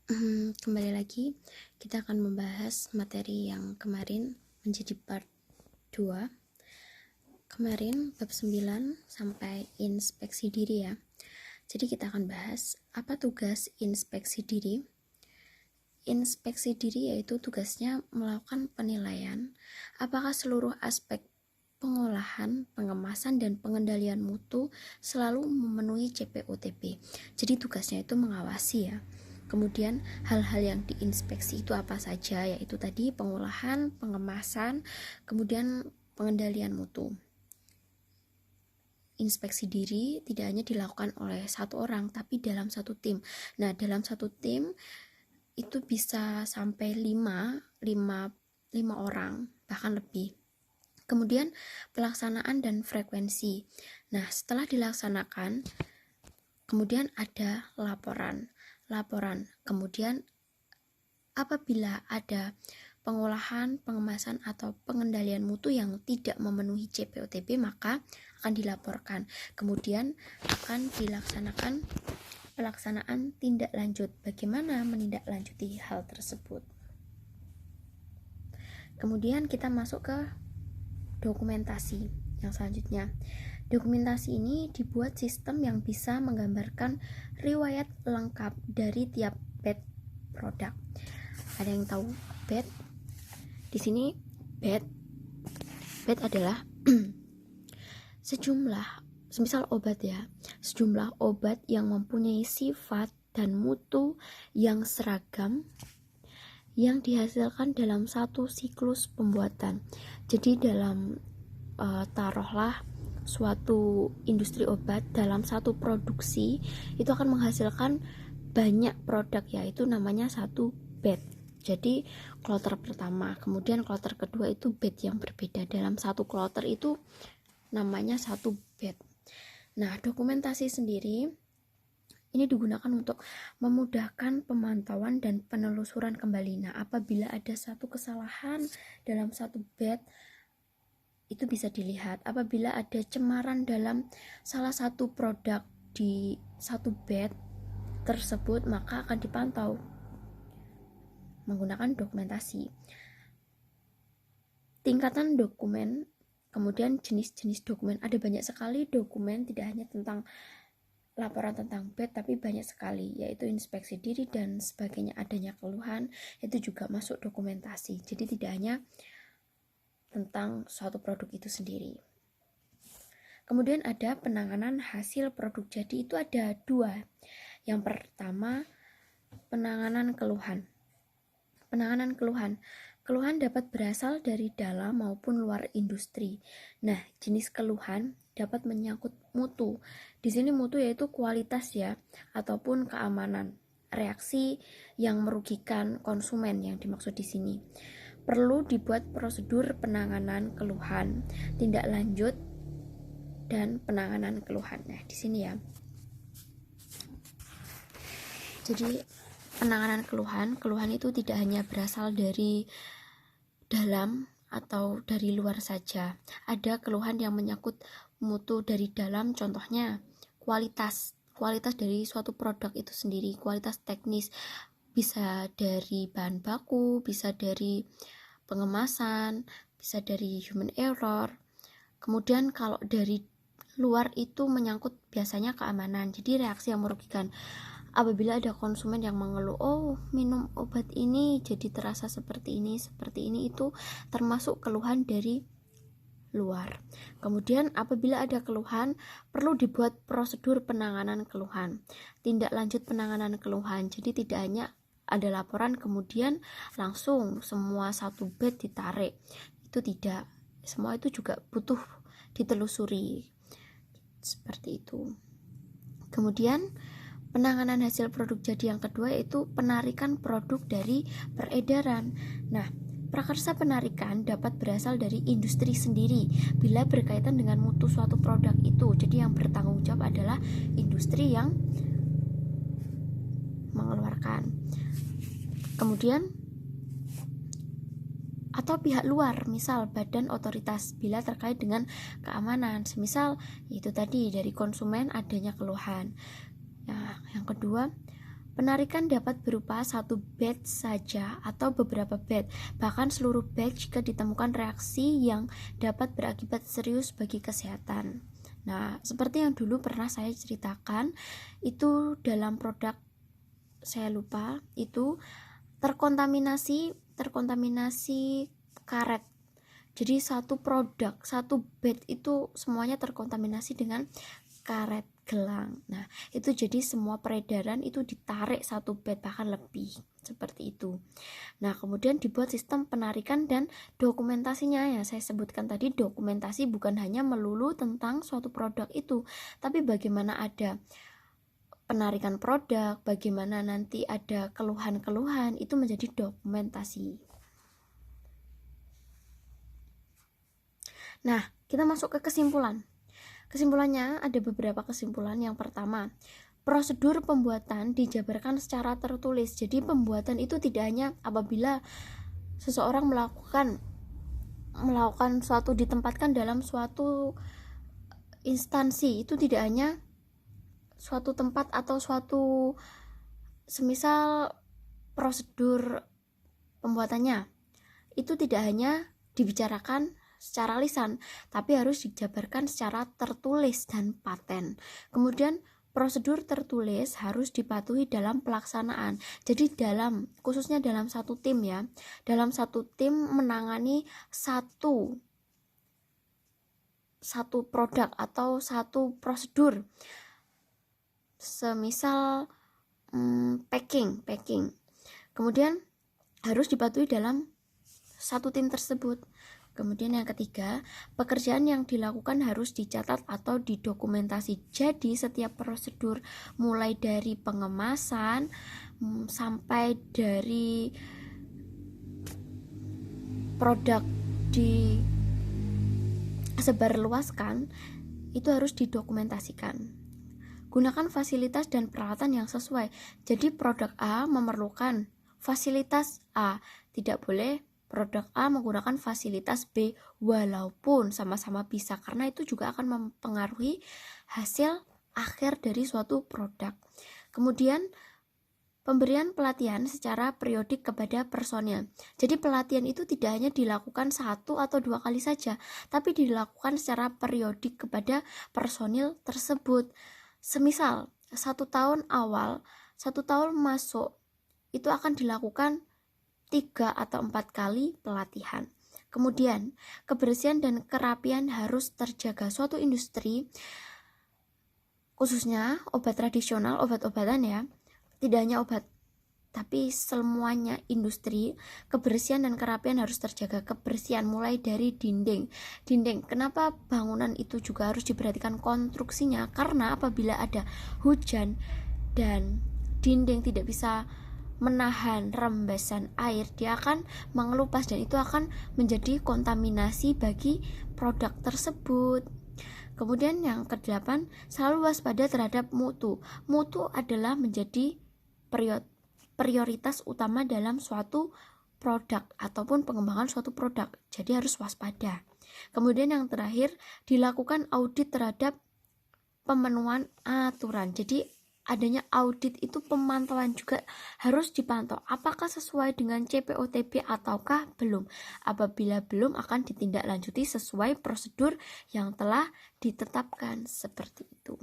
Kembali lagi, kita akan membahas materi yang kemarin menjadi part 2. Kemarin bab 9 sampai inspeksi diri ya. Jadi kita akan bahas apa tugas inspeksi diri. Inspeksi diri yaitu tugasnya melakukan penilaian apakah seluruh aspek pengolahan, pengemasan, dan pengendalian mutu selalu memenuhi CPOTP. Jadi tugasnya itu mengawasi ya. Kemudian hal-hal yang diinspeksi itu apa saja, yaitu tadi pengolahan, pengemasan, kemudian pengendalian mutu. Inspeksi diri tidak hanya dilakukan oleh satu orang, tapi dalam satu tim. Nah, dalam satu tim itu bisa sampai 5 orang, bahkan lebih. Kemudian pelaksanaan dan frekuensi. Nah, setelah dilaksanakan, kemudian ada laporan. Kemudian apabila ada pengolahan, pengemasan, atau pengendalian mutu yang tidak memenuhi CPOTP, maka akan dilaporkan. Kemudian akan dilaksanakan pelaksanaan tindak lanjut. Bagaimana menindaklanjuti hal tersebut? Kemudian kita masuk ke dokumentasi yang selanjutnya. Dokumentasi ini dibuat sistem yang bisa menggambarkan riwayat lengkap dari tiap batch produk. Ada yang tahu batch? Di sini batch adalah semisal obat ya, sejumlah obat yang mempunyai sifat dan mutu yang seragam yang dihasilkan dalam satu siklus pembuatan. Jadi dalam taruhlah suatu industri obat dalam satu produksi itu akan menghasilkan banyak produk, yaitu namanya satu batch. Jadi kloter pertama, kemudian kloter kedua itu batch yang berbeda. Dalam satu kloter itu namanya satu batch. Nah, dokumentasi sendiri ini digunakan untuk memudahkan pemantauan dan penelusuran kembali. Nah, apabila ada satu kesalahan dalam satu batch, itu bisa dilihat. Apabila ada cemaran dalam salah satu produk di satu batch tersebut, maka akan dipantau menggunakan dokumentasi. Tingkatan dokumen, kemudian jenis-jenis dokumen. Ada banyak sekali dokumen, tidak hanya tentang laporan tentang batch, tapi banyak sekali, yaitu inspeksi diri dan sebagainya. Adanya keluhan, itu juga masuk dokumentasi. Jadi tidak hanya tentang suatu produk itu sendiri. Kemudian ada penanganan hasil produk jadi, itu ada dua. Yang pertama, penanganan keluhan. Keluhan dapat berasal dari dalam maupun luar industri. Nah, jenis keluhan dapat menyangkut mutu. Di sini mutu yaitu kualitas ya, ataupun keamanan. Reaksi yang merugikan konsumen yang dimaksud di sini. Perlu dibuat prosedur penanganan keluhan, tindak lanjut, dan penanganan keluhan. Nah, di sini ya. Jadi, penanganan keluhan itu tidak hanya berasal dari dalam atau dari luar saja. Ada keluhan yang menyangkut mutu dari dalam, contohnya kualitas dari suatu produk itu sendiri, kualitas teknis, bisa dari bahan baku, bisa dari pengemasan, bisa dari human error. Kemudian kalau dari luar itu menyangkut biasanya keamanan, jadi reaksi yang merugikan. Apabila ada konsumen yang mengeluh, oh minum obat ini jadi terasa seperti ini, itu termasuk keluhan dari luar. Kemudian apabila ada keluhan, perlu dibuat prosedur penanganan keluhan, tindak lanjut penanganan keluhan. Jadi tidak hanya ada laporan kemudian langsung semua satu batch ditarik, itu tidak. Semua itu juga butuh ditelusuri, seperti itu. Kemudian penanganan hasil produk jadi yang kedua yaitu penarikan produk dari peredaran. Nah, prakarsa penarikan dapat berasal dari industri sendiri bila berkaitan dengan mutu suatu produk itu. Jadi yang bertanggung jawab adalah industri yang mengeluarkan. Kemudian atau pihak luar, misal badan otoritas bila terkait dengan keamanan, semisal itu tadi dari konsumen adanya keluhan. Nah, yang kedua, Penarikan dapat berupa satu batch saja atau beberapa batch, bahkan seluruh batch jika ditemukan reaksi yang dapat berakibat serius bagi kesehatan. Nah, seperti yang dulu pernah saya ceritakan, itu dalam produk, saya lupa, itu terkontaminasi karet. Jadi satu produk, satu batch itu semuanya terkontaminasi dengan karet gelang. Nah, itu jadi semua peredaran itu ditarik satu batch, bahkan lebih, seperti itu. Nah, kemudian dibuat sistem penarikan dan dokumentasinya. Ya, saya sebutkan tadi, dokumentasi bukan hanya melulu tentang suatu produk itu, tapi bagaimana ada penarikan produk, bagaimana nanti ada keluhan-keluhan, itu menjadi dokumentasi. Nah, kita masuk ke kesimpulan. Kesimpulannya ada beberapa kesimpulan. Yang pertama, prosedur pembuatan dijabarkan secara tertulis. Jadi pembuatan itu tidak hanya apabila seseorang melakukan suatu, ditempatkan dalam suatu instansi, itu tidak hanya suatu tempat atau suatu, semisal prosedur pembuatannya itu tidak hanya dibicarakan secara lisan, tapi harus dijabarkan secara tertulis dan paten. Kemudian prosedur tertulis harus dipatuhi dalam pelaksanaan. Jadi khususnya dalam satu tim ya, dalam satu tim menangani satu produk atau satu prosedur, semisal packing, kemudian harus dipatuhi dalam satu tim tersebut. Kemudian yang ketiga, pekerjaan yang dilakukan harus dicatat atau didokumentasi. Jadi setiap prosedur, mulai dari pengemasan sampai dari produk disebarluaskan, itu harus didokumentasikan. Gunakan fasilitas dan peralatan yang sesuai. Jadi produk A memerlukan fasilitas A, tidak boleh produk A menggunakan fasilitas B, walaupun sama-sama bisa, karena itu juga akan mempengaruhi hasil akhir dari suatu produk. Kemudian pemberian pelatihan secara periodik kepada personil. Jadi pelatihan itu tidak hanya dilakukan 1 atau 2 kali saja, tapi dilakukan secara periodik kepada personil tersebut. Semisal 1 tahun awal, 1 tahun masuk, itu akan dilakukan 3 atau 4 kali pelatihan. Kemudian, kebersihan dan kerapian harus terjaga. Suatu industri, khususnya obat tradisional, obat-obatan ya, tidak hanya obat, tapi semuanya industri, kebersihan dan kerapian harus terjaga. Kebersihan mulai dari dinding. Kenapa bangunan itu juga harus diperhatikan konstruksinya? Karena apabila ada hujan dan dinding tidak bisa menahan rembesan air, dia akan mengelupas dan itu akan menjadi kontaminasi bagi produk tersebut. Kemudian yang ke-8, selalu waspada terhadap mutu. Mutu adalah menjadi prioritas utama dalam suatu produk ataupun pengembangan suatu produk. Jadi harus waspada. Kemudian yang terakhir, dilakukan audit terhadap pemenuhan aturan. Jadi adanya audit itu pemantauan juga harus dipantau apakah sesuai dengan CPOTB ataukah belum. Apabila belum, akan ditindaklanjuti sesuai prosedur yang telah ditetapkan, seperti itu.